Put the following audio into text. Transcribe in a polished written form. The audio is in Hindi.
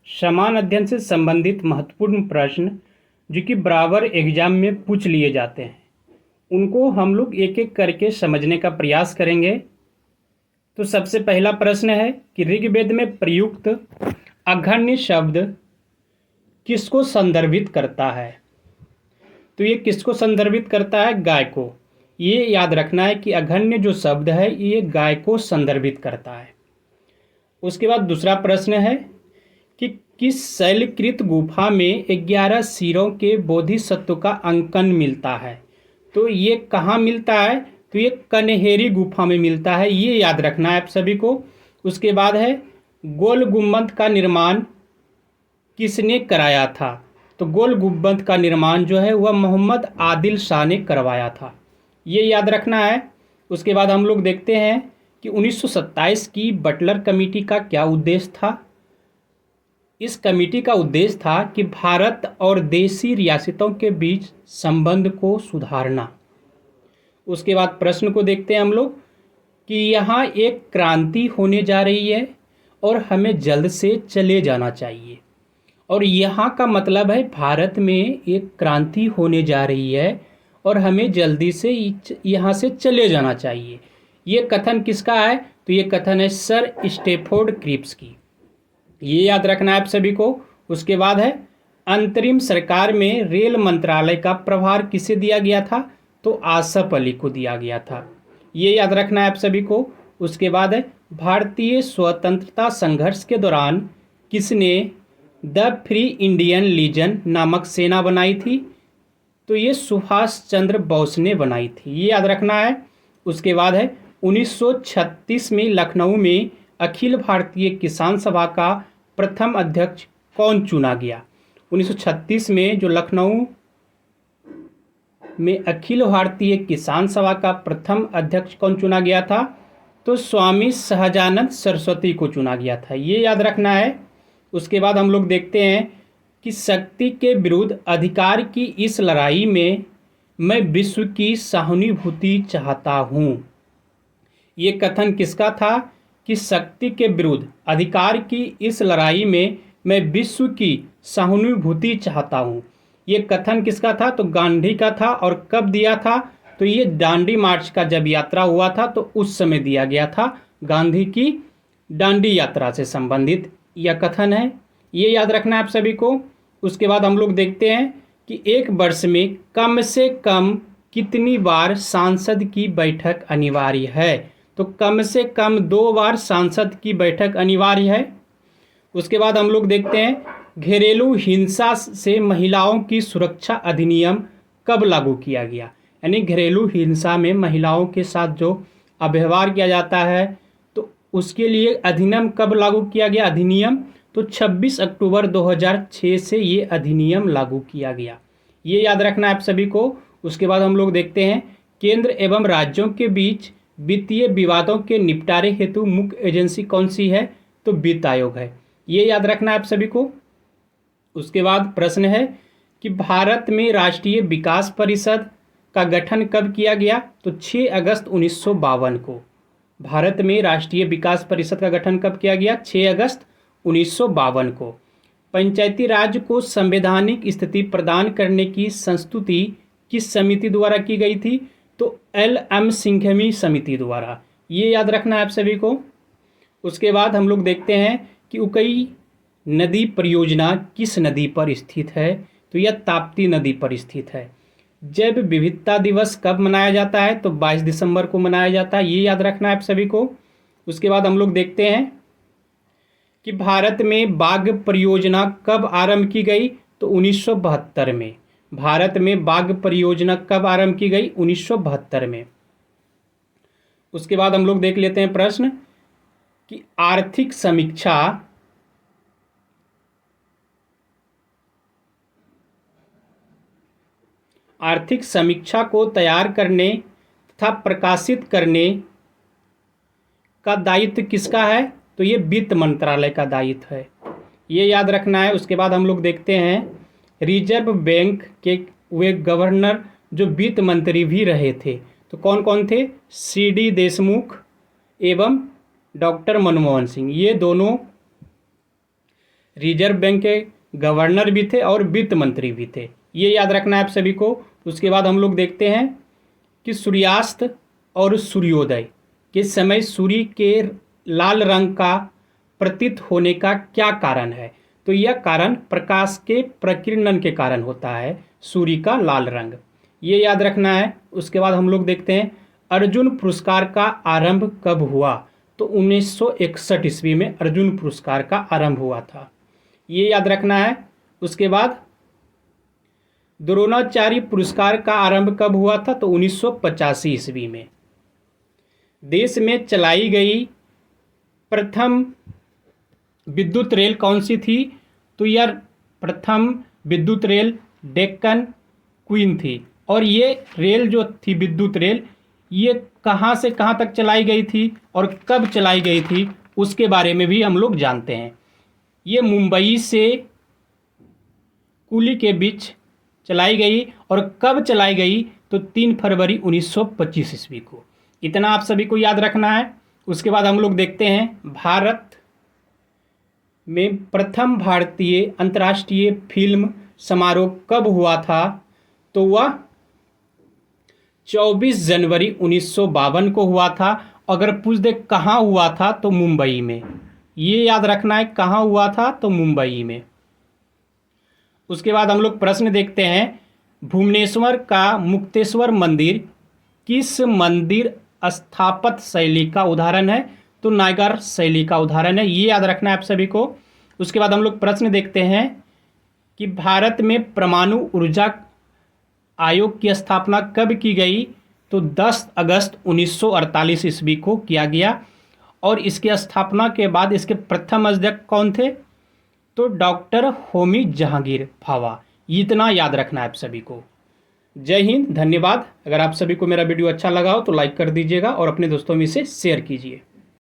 समान अध्ययन से संबंधित महत्वपूर्ण प्रश्न जो कि बराबर एग्जाम में पूछ लिए जाते हैं, उनको हम लोग एक एक करके समझने का प्रयास करेंगे। तो सबसे पहला प्रश्न है कि ऋग्वेद में प्रयुक्त अघन्य शब्द किसको संदर्भित करता है? तो ये किसको संदर्भित करता है? गाय को। ये याद रखना है कि अघन्य जो शब्द है ये गाय को संदर्भित करता है। उसके बाद दूसरा प्रश्न है कि किस शैलकृत गुफा में 11 सिरों के बोधिसत्व का अंकन मिलता है? तो ये कहाँ मिलता है? तो ये कन्हेरी गुफा में मिलता है, ये याद रखना है आप सभी को। उसके बाद है गोल गुम्बद का निर्माण किसने कराया था? तो गोल गुम्बद का निर्माण जो है वह मोहम्मद आदिल शाह ने करवाया था, ये याद रखना है। उसके बाद हम लोग देखते हैं कि 1927 की बटलर कमेटी का क्या उद्देश्य था? इस कमेटी का उद्देश्य था कि भारत और देशी रियासतों के बीच संबंध को सुधारना। उसके बाद प्रश्न को देखते हैं हम लोग कि यहाँ एक क्रांति होने जा रही है और हमें जल्द से चले जाना चाहिए। और यहाँ का मतलब है भारत में एक क्रांति होने जा रही है और हमें जल्दी से यहाँ से चले जाना चाहिए। ये कथन किसका है? तो ये कथन है सर स्टैफोर्ड क्रिप्स की, ये याद रखना है आप सभी को। उसके बाद है अंतरिम सरकार में रेल मंत्रालय का प्रभार किसे दिया गया था? तो आसफ अली को दिया गया था, ये याद रखना है आप सभी को। उसके बाद है भारतीय स्वतंत्रता संघर्ष के दौरान किसने द फ्री इंडियन लीजन नामक सेना बनाई थी? तो ये सुभाष चंद्र बोस ने बनाई थी, ये याद रखना है। उसके बाद है 1936 में लखनऊ में अखिल भारतीय किसान सभा का प्रथम अध्यक्ष कौन चुना गया? 1936 में जो लखनऊ में अखिल भारतीय किसान सभा का प्रथम अध्यक्ष कौन चुना गया था? तो स्वामी सहजानंद सरस्वती को चुना गया था, ये याद रखना है। उसके बाद हम लोग देखते हैं कि शक्ति के विरुद्ध अधिकार की इस लड़ाई में मैं विश्व की सहानुभूति चाहता हूँ, ये कथन किसका था? कि शक्ति के विरुद्ध अधिकार की इस लड़ाई में मैं विश्व की सहानुभूति चाहता हूँ, ये कथन किसका था? तो गांधी का था। और कब दिया था? तो ये दांडी मार्च का जब यात्रा हुआ था तो उस समय दिया गया था, गांधी की दांडी यात्रा से संबंधित यह कथन है, ये याद रखना है आप सभी को। उसके बाद हम लोग देखते हैं कि एक वर्ष में कम से कम कितनी बार सांसद की बैठक अनिवार्य है? तो कम से कम 2 बार सांसद की बैठक अनिवार्य है। उसके बाद हम लोग देखते हैं घरेलू हिंसा से महिलाओं की सुरक्षा अधिनियम कब लागू किया गया? यानी घरेलू हिंसा में महिलाओं के साथ जो अव्यवहार किया जाता है तो उसके लिए अधिनियम कब लागू किया गया? अधिनियम तो 26 अक्टूबर 2006 से ये अधिनियम लागू किया गया, ये याद रखना है आप सभी को। उसके बाद हम लोग देखते हैं केंद्र एवं राज्यों के बीच वित्तीय विवादों के निपटारे हेतु मुख्य एजेंसी कौन सी है? तो वित्त आयोग है, ये याद रखना है आप सभी को। उसके बाद प्रश्न है कि भारत में राष्ट्रीय विकास परिषद का गठन कब किया गया? तो 6 अगस्त 1952 को भारत में राष्ट्रीय विकास परिषद का गठन कब किया गया? 6 अगस्त 1952 को। पंचायती राज को संवैधानिक स्थिति प्रदान करने की संस्तुति किस समिति द्वारा की गई थी? तो LM सिंघवी समिति द्वारा, ये याद रखना है आप सभी को। उसके बाद हम लोग देखते हैं कि उकई नदी परियोजना किस नदी पर स्थित है? तो यह ताप्ती नदी पर स्थित है। जैव विविधता दिवस कब मनाया जाता है? तो 22 दिसंबर को मनाया जाता है, ये याद रखना है आप सभी को। उसके बाद हम लोग देखते हैं कि भारत में बाघ परियोजना कब आरंभ की गई? तो 1972 में। भारत में बाघ परियोजना कब आरंभ की गई? 1972 में। उसके बाद हम लोग देख लेते हैं प्रश्न कि आर्थिक समीक्षा को तैयार करने तथा प्रकाशित करने का दायित्व किसका है? तो ये वित्त मंत्रालय का दायित्व है, ये याद रखना है। उसके बाद हम लोग देखते हैं रिजर्व बैंक के वे गवर्नर जो वित्त मंत्री भी रहे थे, तो कौन कौन थे? CD देशमुख एवं डॉक्टर मनमोहन सिंह, ये दोनों रिजर्व बैंक के गवर्नर भी थे और वित्त मंत्री भी थे, ये याद रखना है आप सभी को। उसके बाद हम लोग देखते हैं कि सूर्यास्त और सूर्योदय के समय सूर्य के लाल रंग का प्रतीत होने का क्या कारण है। तो यह कारण प्रकाश के प्रकीर्णन के कारण होता है, सूर्य का लाल रंग, ये याद रखना है। उसके बाद हम लोग देखते हैं अर्जुन पुरस्कार का आरंभ कब हुआ। तो 1961 ईस्वी में अर्जुन पुरस्कार का आरंभ हुआ था, ये याद रखना है। उसके बाद द्रोणाचार्य पुरस्कार का आरंभ कब हुआ था। तो 1985 ईस्वी में। देश में चलाई गई प्रथम विद्युत रेल कौन सी थी। तो यह प्रथम विद्युत रेल डेक्कन क्वीन थी। और ये रेल जो थी विद्युत रेल, ये कहाँ से कहाँ तक चलाई गई थी और कब चलाई गई थी, उसके बारे में भी हम लोग जानते हैं। ये मुंबई से कुली के बीच चलाई गई और कब चलाई गई। तो 3 फरवरी 1925 ईस्वी को। इतना आप सभी को याद रखना है। उसके बाद हम लोग देखते हैं भारत में प्रथम भारतीय अंतर्राष्ट्रीय फिल्म समारोह कब हुआ था। तो वह 24 जनवरी 1952 को हुआ था। अगर पूछ दे कहाँ हुआ था, तो मुंबई में, ये याद रखना है, कहाँ हुआ था, तो मुंबई में। उसके बाद हम लोग प्रश्न देखते हैं, भुवनेश्वर का मुक्तेश्वर मंदिर किस मंदिर स्थापत्य शैली का उदाहरण है। तो नागर शैली का उदाहरण है, ये याद रखना है आप सभी को। उसके बाद हम लोग प्रश्न देखते हैं कि भारत में परमाणु ऊर्जा आयोग की स्थापना कब की गई। तो 10 अगस्त 1948 ईस्वी को किया गया। और इसकी स्थापना के बाद इसके प्रथम अध्यक्ष कौन थे। तो डॉक्टर होमी जहांगीर भाभा। इतना याद रखना है आप सभी को। जय हिंद, धन्यवाद। अगर आप सभी को मेरा वीडियो अच्छा लगा हो तो लाइक कर दीजिएगा और अपने दोस्तों में इसे शेयर कीजिए।